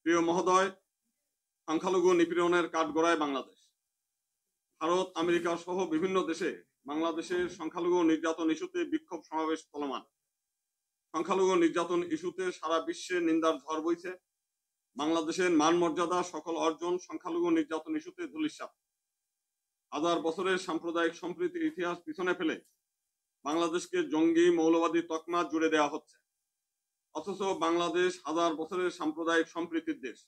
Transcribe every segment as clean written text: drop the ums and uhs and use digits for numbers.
প্রিয় মহোদয়, সংখ্যালঘু নিপীড়নের কাঠগড়ায় বাংলাদেশ। ভারত, আমেরিকা সহ বিভিন্ন দেশে বাংলাদেশের সংখ্যালঘু নির্যাতন ইস্যুতে বিক্ষোভ সমাবেশ চলমান। সংখ্যালঘু নির্যাতন ইস্যুতে সারা বিশ্বে নিন্দার ঝড় বইছে। বাংলাদেশের মান মর্যাদা, সকল অর্জন সংখ্যালঘু নির্যাতন ইস্যুতে ধূলিসাৎ। হাজার বছরের সাম্প্রদায়িক সম্প্রীতির ইতিহাস পিছনে ফেলে বাংলাদেশকে জঙ্গি মৌলবাদী তকমা জুড়ে দেওয়া হচ্ছে। অথচ বাংলাদেশ হাজার বছরের সাম্প্রদায়িক সম্প্রীতির দেশ।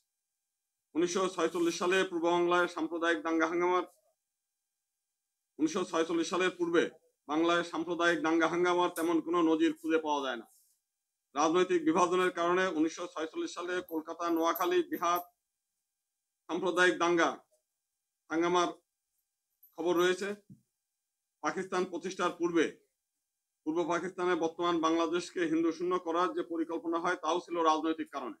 1946 সালে পূর্ববাংলায় সাম্প্রদায়িক দাঙ্গা হাঙ্গামার 1946 সালের পূর্বে বাংলায় সাম্প্রদায়িক দাঙ্গা হাঙ্গামার তেমন কোনো নজির খুঁজে পাওয়া যায় না। রাজনৈতিক বিভাজনের কারণে 1946 সালে কলকাতা, নোয়াখালী, বিহার সাম্প্রদায়িক দাঙ্গা হাঙ্গামার খবর রয়েছে। পাকিস্তান প্রতিষ্ঠার পূর্বে পূর্ব পাকিস্তানে বর্তমান বাংলাদেশকে হিন্দু শূন্য করার যে পরিকল্পনা হয় তাও ছিল রাজনৈতিক কারণে।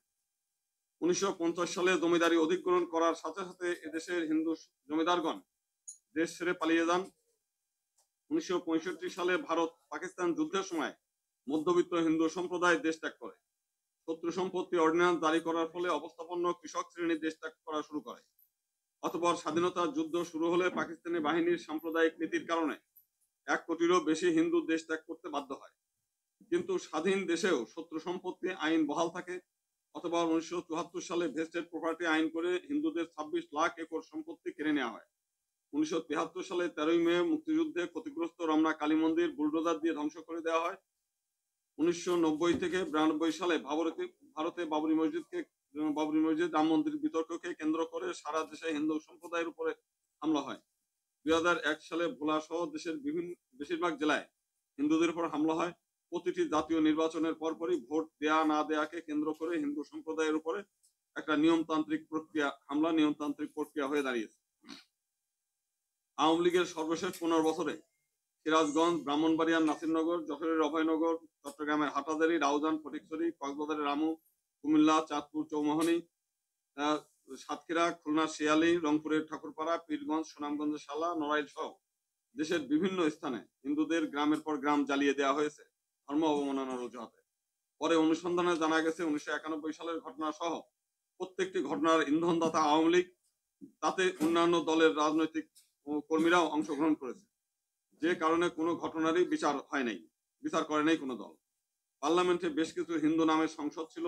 1950 সালে জমিদারি অধিগ্রহণ করার সাথে সাথে এদেশের হিন্দু জমিদারগণ দেশ ছেড়ে পালিয়ে যান। 1965 সালে ভারত পাকিস্তান যুদ্ধের সময় মধ্যবিত্ত হিন্দু সম্প্রদায় দেশ ত্যাগ করে। শত্রু সম্পত্তি অর্ডিন্যান্স জারি করার ফলে অবস্থাপন্ন কৃষক শ্রেণী দেশ ত্যাগ করা শুরু করে। অতঃপর স্বাধীনতার যুদ্ধ শুরু হলে পাকিস্তানি বাহিনীর সাম্প্রদায়িক নীতির কারণে 1 কোটিরও বেশি হিন্দু দেশ ত্যাগ করতে বাধ্য হয়। কিন্তু স্বাধীন দেশেও শত্রু সম্পত্তি আইন বহাল থাকে। অথবা 1974 সালে ভেস্টেড প্রপার্টি আইন করে হিন্দুদের 26 লাখ একর সম্পত্তি কেড়ে নেওয়া হয়। 1973 সালে 13ই মে মুক্তিযুদ্ধে ক্ষতিগ্রস্ত রমনা কালী মন্দির বুলডোজার দিয়ে ধ্বংস করে দেওয়া হয়। 1990 থেকে 92 সালে ভারতে বাবরি মসজিদ রাম মন্দির বিতর্ককে কেন্দ্র করে সারা দেশে হিন্দু সম্প্রদায়ের উপরে হামলা হয়। 2001 সালে ভোলা সহ দেশের বেশিরভাগ জেলায় হিন্দুদের উপর হামলা হয়। প্রতিটি জাতীয় নির্বাচনের পরপরই ভোট দেয়া না দেয়াকে কেন্দ্র করে হিন্দু সম্প্রদায়ের উপরে একটা নিয়মতান্ত্রিক প্রক্রিয়া হয়ে দাঁড়িয়েছে। আওয়ামী লীগের সর্বশেষ 15 বছরে সিরাজগঞ্জ, ব্রাহ্মণবাড়িয়ার নাসিরনগর, যশোরের অভয়নগর, চট্টগ্রামের হাটাজারি, রাউজান, ফটিকছড়ি, কক্সবাজারের রামু, কুমিল্লা, চাঁদপুর, চৌমোহনী, সাতক্ষীরা, খুলনা, শিয়ালী, রংপুরের ঠাকুরপাড়া, পীরগঞ্জ, সুনামগঞ্জের শালা, নড়াইল সহ দেশের বিভিন্ন স্থানে হিন্দুদের গ্রামের পর গ্রাম জ্বালিয়ে দেওয়া হয়েছে ধর্ম অবমাননার অজুহাতে। পরে অনুসন্ধানে জানা গেছে 1991 সালের ঘটনা সহ প্রত্যেকটি ঘটনার ইন্ধনদাতা আওয়ামী লীগ, তাতে অন্যান্য দলের রাজনৈতিক কর্মীরাও অংশগ্রহণ করেছে। যে কারণে কোনো ঘটনারই বিচার করে নাই কোনো দল। পার্লামেন্টে বেশ কিছু হিন্দু নামের সংসদ ছিল,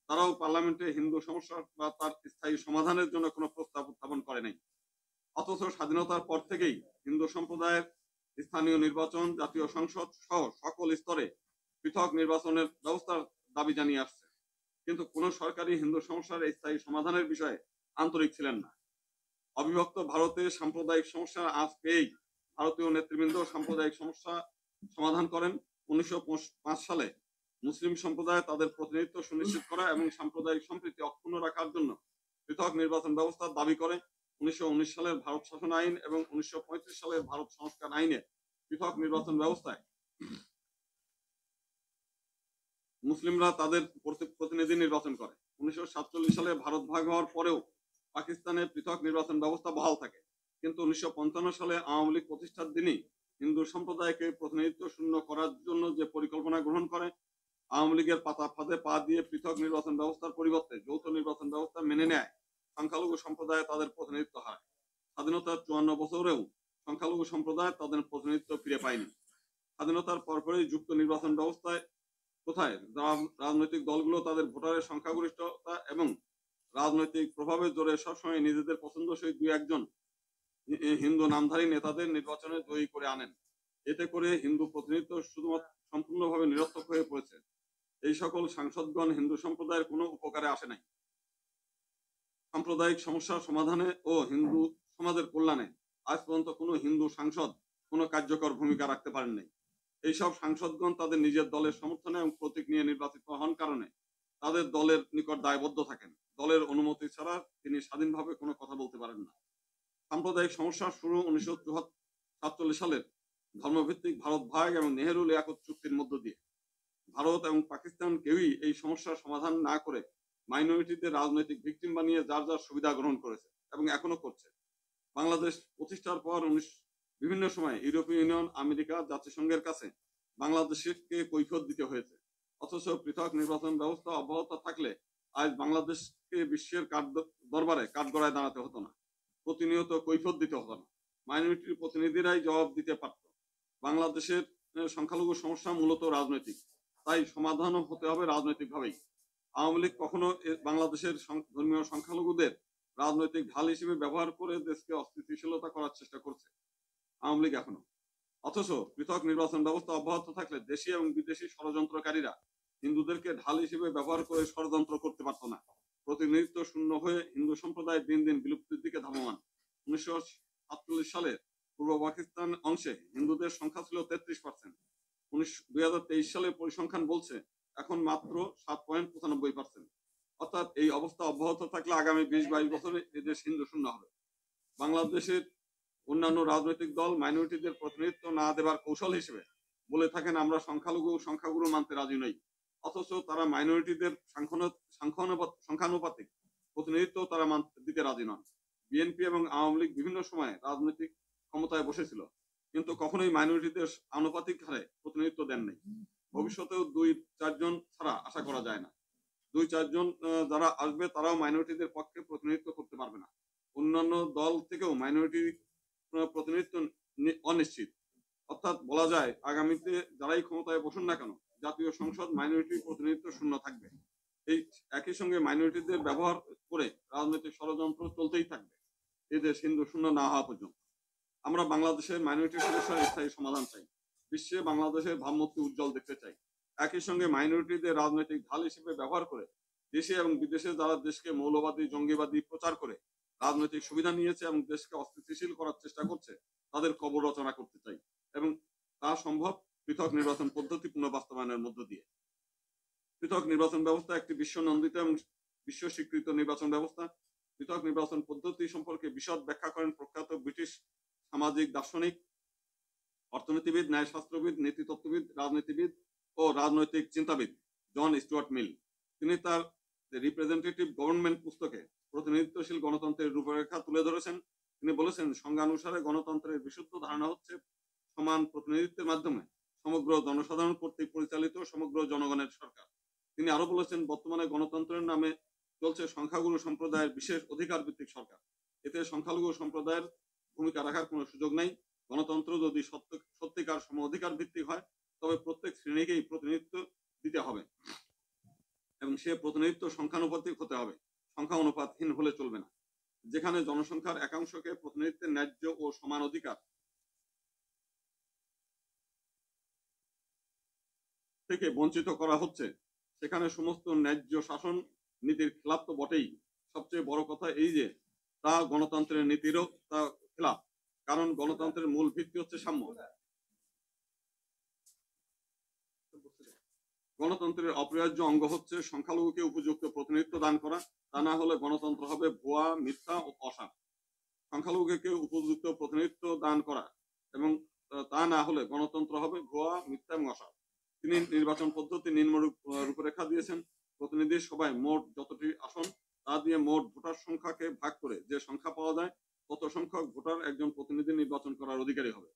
তারাও পার্লামেন্টে হিন্দু সমস্যা বা তার স্থায়ী সমাধানের জন্য কোনো প্রস্তাব উত্থাপন করে নাই। অথচ স্বাধীনতার পর থেকেই হিন্দু সম্প্রদায়ের স্থানীয় নির্বাচন, জাতীয় সংসদ সহ সকল স্তরে পৃথক নির্বাচনের ব্যবস্থার দাবি জানিয়ে আসছে। কিন্তু কোন সরকারি হিন্দু সমস্যার স্থায়ী সমাধানের বিষয়ে আন্তরিক ছিলেন না। অবিভক্ত ভারতে সাম্প্রদায়িক সমস্যার আঁচ পেয়েই ভারতীয় নেতৃবৃন্দ সাম্প্রদায়িক সমস্যা সমাধান করেন। 1905 সালে মুসলিম সম্প্রদায় তাদের প্রতিনিধিত্ব সুনিশ্চিত করা এবং সাম্প্রদায়িক সম্প্রীতি অক্ষুণ্ণ রাখার জন্য পৃথক নির্বাচন ব্যবস্থার দাবি করে। 1919 সালের ভারত শাসন আইন এবং 1935 সালের ভারত সংস্কার আইনে পৃথক নির্বাচন ব্যবস্থায় মুসলিমরা তাদের প্রতিনিধি নির্বাচন করে। 1947 সালে ভারত ভাগ হওয়ার পরেও পাকিস্তানে পৃথক নির্বাচন ব্যবস্থা বহাল থাকে। কিন্তু 1955 সালে আওয়ামী লীগ প্রতিষ্ঠার দিনই হিন্দু সম্প্রদায়কে প্রতিনিধিত্ব শূন্য করার জন্য যে পরিকল্পনা গ্রহণ করে, আওয়ামী লীগের পাতা ফাঁদে পা দিয়ে পৃথক নির্বাচন ব্যবস্থার পরিবর্তে যৌথ নির্বাচন ব্যবস্থা মেনে নেয় সংখ্যালঘু সম্প্রদায় তাদের প্রতিনিধিত্ব হারায়। স্বাধীনতার 54 বছরেও সংখ্যালঘু সম্প্রদায় তাদের প্রতিনিধিত্ব ফিরে পায়নি। স্বাধীনতার পরপরই যুক্ত নির্বাচন ব্যবস্থায় কোথায় রাজনৈতিক দলগুলো তাদের ভোটারের সংখ্যাগরিষ্ঠতা এবং রাজনৈতিক প্রভাবের জোরে সবসময় নিজেদের পছন্দসই 2-1 হিন্দু নামধারী নেতাদের নির্বাচনে জয়ী করে আনেন। এতে করে হিন্দু প্রতিনিধিত্ব শুধুমাত্র সম্পূর্ণভাবে নিরর্থক হয়ে পড়েছে। এই সকল সাংসদগণ হিন্দু সম্প্রদায়ের কোনো উপকারে আসে নাই। সাম্প্রদায়িক সমস্যার সমাধানে ও হিন্দু সমাজের কল্যাণে আজ পর্যন্ত কোনো হিন্দু সাংসদ কোনো কার্যকর ভূমিকা রাখতে পারেন নাই। এইসব সাংসদগণ তাদের নিজের দলের সমর্থনে এবং প্রতীক নিয়ে নির্বাচিত হন কারণে তাদের দলের নিকট দায়বদ্ধ থাকেন। দলের অনুমতি ছাড়া তিনি স্বাধীনভাবে কোনো কথা বলতে পারেন না। সাম্প্রদায়িক সমস্যার শুরু 1947 সালের ধর্মভিত্তিক ভারত ভাগ এবং নেহেরু লিয়াকত চুক্তির মধ্য দিয়ে। ভারত এবং পাকিস্তান কেউই এই সমস্যার সমাধান না করে মাইনরিটিদের রাজনৈতিক ভিকটিম বানিয়ে যার যার সুবিধা গ্রহণ করেছে এবং এখনো করছে। বাংলাদেশ প্রতিষ্ঠার পর বিভিন্ন সময় ইউরোপীয় ইউনিয়ন, আমেরিকা, জাতিসংঘের কাছে বাংলাদেশকে কৈফিয়ত দিতে হয়েছে। অথচ পৃথক নির্বাচন ব্যবস্থা অব্যাহত থাকলে আজ বাংলাদেশকে বিশ্বের দরবারে কাঠগড়ায় দাঁড়াতে হতো না, প্রতিনিয়ত কৈফিয়ত দিতে হতো না, মাইনরিটির প্রতিনিধিরাই জবাব দিতে পারত। বাংলাদেশের সংখ্যালঘু সমস্যা মূলত রাজনৈতিক, তাই সমাধানও হতে হবে রাজনৈতিকভাবেই। আওয়ামী লীগ কখনো বাংলাদেশের ধর্মীয় সংখ্যালঘুদের রাজনৈতিক ঢাল হিসেবে ব্যবহার করে দেশকে অস্থিতিশীলতা করার চেষ্টা করছে আওয়ামী লীগ এখনো। অথচ পৃথক নির্বাচন ব্যবস্থা অব্যাহত থাকলে দেশি এবং বিদেশি ষড়যন্ত্রকারীরা হিন্দুদেরকে ঢাল হিসেবে ব্যবহার করে ষড়যন্ত্র করতে পারত না। প্রতিনিধিত্ব শূন্য হয়ে হিন্দু সম্প্রদায় দিন দিন বিলুপ্তির দিকে ধাবমান। 1947 সালে পূর্ব পাকিস্তান অংশে হিন্দুদের সংখ্যা ছিল 33%। 2023 সালে পরিসংখ্যান বলছে এখন মাত্র 7.95%। অর্থাৎ এই অবস্থা অব্যাহত থাকলে আগামী 20-22 বছরে এদেশ হিন্দু শূন্য হবে। বাংলাদেশের অন্যান্য রাজনৈতিক দল মাইনরিটিদের প্রতিনিধিত্ব না দেবার কৌশল হিসেবে বলে থাকেন আমরা সংখ্যাগুরু মানতে রাজি নই, অথচ তারা মাইনরিটিদের সংখ্যানুপাতিক প্রতিনিধিত্ব তারা দিতে রাজি নন। বিএনপি এবং আওয়ামী লীগ বিভিন্ন সময়ে রাজনৈতিক ক্ষমতায় বসেছিল, কিন্তু কখনোই মাইনরিটিদের আনুপাতিক হারে প্রতিনিধিত্ব দেন নাই। ভবিষ্যতেও 2-4 জন ছাড়া আশা করা যায় না। 2-4 জন যারা আসবে তারাও মাইনরিটিদের পক্ষে প্রতিনিধিত্ব করতে পারবে না। অন্যান্য দল থেকেও মাইনরিটি প্রতিনিধিত্ব অনিশ্চিত। অর্থাৎ বলা যায় আগামীতে যারাই ক্ষমতায় বসুন না কেন, জাতীয় সংসদ মাইনরিটি প্রতিনিধিত্ব শূন্য থাকবে। এই একই সঙ্গে মাইনরিটিদের ব্যবহার করে রাজনৈতিক ষড়যন্ত্র চলতেই থাকবে এই দেশ হিন্দু শূন্য না হওয়া পর্যন্ত। আমরা বাংলাদেশের মাইনরিটি সমস্যার স্থায়ী সমাধান চাই, বিশ্বে বাংলাদেশের ভাবমূর্তি উজ্জ্বল দেখতে চাই। একই সঙ্গে মাইনরিটিদের রাজনৈতিক ঢাল হিসেবে ব্যবহার করে দেশে এবং বিদেশে যারা দেশকে মৌলবাদী জঙ্গিবাদী প্রচার করে রাজনৈতিক সুবিধা নিয়েছে এবং দেশকে অস্থিতিশীল করার চেষ্টা করছে তাদের কবর রচনা করতে চাই, এবং তা সম্ভব পৃথক নির্বাচন পদ্ধতি পুনঃবাস্তবায়নের মধ্য দিয়ে। পৃথক নির্বাচন ব্যবস্থা একটি বিশ্ব নন্দিত এবং বিশ্ব স্বীকৃত নির্বাচন ব্যবস্থা। পৃথক নির্বাচন পদ্ধতি সম্পর্কে বিশদ ব্যাখ্যা করেন প্রখ্যাত ব্রিটিশ সামাজিক দার্শনিক, অর্থনীতিবিদ, ন্যায়শাস্ত্রবিদ, নীতিতত্ত্ববিদ, রাজনীতিবিদ ও রাজনৈতিক চিন্তাবিদ জন স্টুয়ার্ট মিল। তিনি তার রিপ্রেজেন্টেটিভ গভর্নমেন্ট পুস্তকে প্রতিনিধিত্বশীল গণতন্ত্রের রূপরেখা তুলে ধরেছেন। তিনি বলেছেন, সংজ্ঞানুসারে গণতন্ত্রের বিশুদ্ধ ধারণা হচ্ছে সমান প্রতিনিধিত্বের মাধ্যমে সমগ্র জনসাধারণ কর্তৃক পরিচালিত সমগ্র জনগণের সরকার। তিনি আরো বলেছেন, বর্তমানে গণতন্ত্রের নামে চলছে সংখ্যাগুরু সম্প্রদায়ের বিশেষ অধিকার ভিত্তিক সরকার। এতে সংখ্যালঘু সম্প্রদায়ের ভূমিকা রাখার কোনো সুযোগ নাই। গণতন্ত্র যদি সত্যিকার সম অধিকার ভিত্তিক হয় তবে প্রত্যেক শ্রেণীকেই প্রতিনিধিত্ব দিতে হবে এবং সে প্রতিনিধিত্ব সংখ্যানুপাতিক হতে হবে, সংখ্যা অনুপাতহীন হলে চলবে না। যেখানে জনসংখ্যার একাংশকে প্রতিনিধিত্বের ন্যায্য ও সমান অধিকার থেকে বঞ্চিত করা হচ্ছে, সেখানে সমস্ত ন্যায্য শাসন নীতির খেলাপ তো বটেই, সবচেয়ে বড় কথা এই যে তা গণতন্ত্রের নীতিরও তা খেলাপ। কারণ গণতন্ত্রের মূল ভিত্তি হচ্ছে সাম্য। গণতন্ত্রের অপরিহার্য অঙ্গ হচ্ছে সংখ্যালঘুকে উপযুক্ত প্রতিনিধিত্ব দান করা, তা না হলে গণতন্ত্র হবে ভুয়া, মিথ্যা ও অসার। সংখ্যালঘুকে উপযুক্ত প্রতিনিধিত্ব দান করা এবং তা না হলে গণতন্ত্র হবে ভুয়া, মিথ্যা এবং অসার। তিনি নির্বাচন পদ্ধতি নিম্ন রূপরেখা দিয়েছেন। প্রতিনিধি সভায় মোট যতটি আসন তা দিয়ে মোট ভোটার সংখ্যাকে ভাগ করে যে সংখ্যা পাওয়া যায় তত সংখ্যক ভোটার একজন প্রতিনিধি নির্বাচন করার অধিকারী হবে।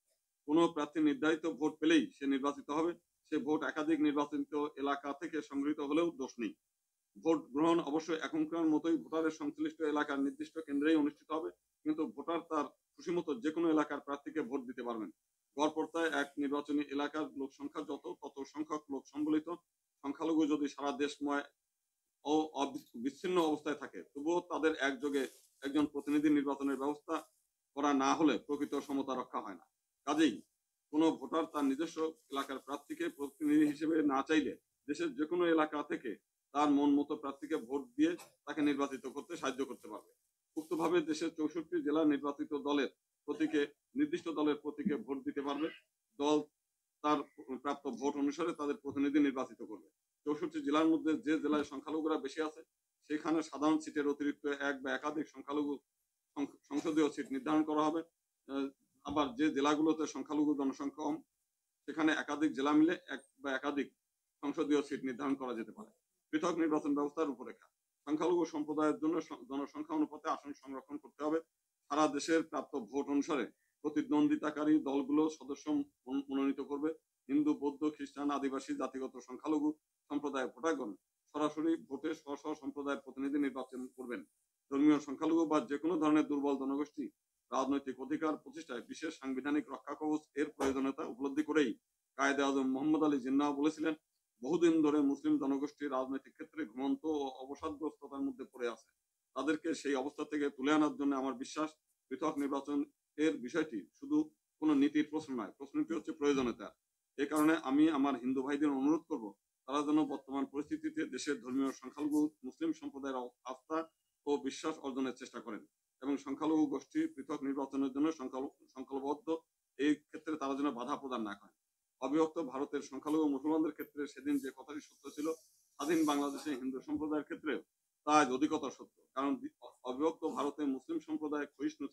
কোনো প্রার্থী নির্ধারিত ভোট পেলেই সে নির্বাচিত হবে। সে ভোট একাধিক নির্বাচিত এলাকা থেকে সংগৃহীত হলেও দোষ নেই। ভোট গ্রহণ অবশ্যই এখনকার মতোই ভোটারের সংশ্লিষ্ট এলাকার নির্দিষ্ট কেন্দ্রেই অনুষ্ঠিত হবে, কিন্তু ভোটার তার খুশিমতো যে কোনো এলাকার প্রার্থীকে ভোট দিতে পারবেন। গড়পড়তায় এক নির্বাচনী এলাকার লোক সংখ্যা তত সংখ্যক লোক সম্বলিত সংখ্যালঘু যদি সারা দেশময় ও বিচ্ছিন্ন অবস্থায় থাকে, তবুও তাদের একযোগে একজন প্রতিনিধি নির্বাচনের ব্যবস্থা করা না হলে প্রকৃত সমতা রক্ষা হয় না। কাজেই কোনো ভোটার তার নিজস্ব এলাকার প্রার্থীকে প্রতিনিধি হিসেবে না চাইলে দেশের যে কোনো এলাকা থেকে তার মন মতো প্রার্থীকে ভোট দিয়ে তাকে নির্বাচিত করতে সাহায্য করতে পারবে। উক্তভাবে দেশের 64 জেলা নির্বাচিত দলের প্রতীকে নির্দিষ্ট দলের প্রতীকে ভোট দিতে পারবে। দল তার প্রাপ্ত ভোট অনুসারে তাদের প্রতিনিধি নির্বাচিত করবে। 64 জেলার মধ্যে যে জেলায় সংখ্যালঘুরা বেশি আছে সেখানে সাধারণ সিটের অতিরিক্ত এক বা একাধিক সংখ্যালঘু সংসদীয় সিট নির্ধারণ করা হবে। আবার যে জেলাগুলোতে সংখ্যালঘু জনসংখ্যা কম সেখানে একাধিক জেলা মিলে এক বা একাধিক সংসদীয় সিট নির্ধারণ করা যেতে পারে। পৃথক নির্বাচন ব্যবস্থার রূপরেখা। সংখ্যালঘু সম্প্রদায়ের জন্য জনসংখ্যা অনুপাতে আসন সংরক্ষণ করতে হবে। সারা দেশের প্রাপ্ত ভোট অনুসারে প্রতিদ্বন্দ্বিতাকারী দলগুলো সদস্য মনোনীত করবে। হিন্দু, বৌদ্ধ, খ্রিস্টান, আদিবাসী, জাতিগত সংখ্যালঘু সম্প্রদায়ের ভোটারগণ সরাসরি ভোটে স্ব স্ব সম্প্রদায়ের প্রতিনিধি নির্বাচন করবেন। ধর্মীয় সংখ্যালঘু বা যে কোনো ধরনের দুর্বল জনগোষ্ঠী রাজনৈতিক অধিকার প্রতিষ্ঠায় বিশেষ সাংবিধানিক রক্ষা কবচ এর প্রয়োজনীয়তা উপলব্ধি করেই কায়েদে আজম মোহাম্মদ আলী জিন্নাহ বলেছিলেন, বহুদিন ধরে মুসলিম জনগোষ্ঠী রাজনৈতিক ক্ষেত্রে ঘুমন্ত ও অবসাদগ্রস্ততার মধ্যে পড়ে আছে। তাদেরকে সেই অবস্থা থেকে তুলে আনার জন্য আমার বিশ্বাস, পৃথক নির্বাচন এর বিষয়টি শুধু কোনো নীতির প্রশ্ন নয়, প্রশ্নটি হচ্ছে প্রয়োজনীয়তা। এ কারণে আমি আমার হিন্দু ভাইদের অনুরোধ করব, তারা যেন বর্তমান পরিস্থিতিতে দেশের ধর্মীয় সংখ্যালঘু মুসলিম সম্প্রদায়ের আস্থা ও বিশ্বাস অর্জনের চেষ্টা করেন এবং সংখ্যালঘু গোষ্ঠী পৃথক নির্বাচনের জন্য সংকল্পবদ্ধ। এই ক্ষেত্রে তারা যেন বাধা প্রদান না করেন। অবিভক্ত ভারতের সংখ্যালঘু মুসলমানদের ক্ষেত্রে সেদিন যে কথাটি সত্য ছিল, স্বাধীন বাংলাদেশে হিন্দু সম্প্রদায়ের ক্ষেত্রে তা আজ অধিকতর সত্য। কারণ অবিভক্ত ভারতে মুসলিম সম্প্রদায় ক্ষয়িষ্ণু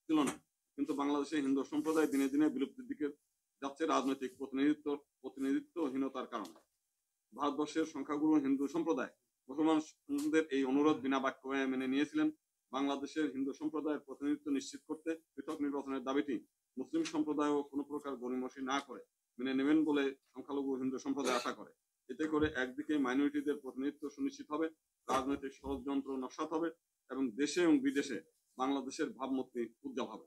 ছিল না, কিন্তু বাংলাদেশে হিন্দু সম্প্রদায় দিনে দিনে বিলুপ্তির দিকে যাচ্ছে রাজনৈতিক প্রতিনিধিত্বহীনতার কারণে। ভারতবর্ষের সংখ্যাগুরু হিন্দু সম্প্রদায় মুসলমানদের এই অনুরোধ বিনা বাক্য মেনে নিয়েছিলেন। বাংলাদেশের হিন্দু সম্প্রদায়ের প্রতিনিধিত্ব নিশ্চিত করতে পৃথক নির্বাচনের দাবিটি মুসলিম সম্প্রদায়ও কোনো প্রকার গড়িমসি না করে মেনে নেবেন বলে সংখ্যালঘু হিন্দু সম্প্রদায় আশা করে। এতে করে একদিকে মাইনরিটিদের প্রতিনিধিত্ব সুনিশ্চিত হবে, রাজনৈতিক ষড়যন্ত্র নস্যাৎ হবে এবং দেশে এবং বিদেশে বাংলাদেশের ভাবমূর্তি উজ্জ্বল হবে।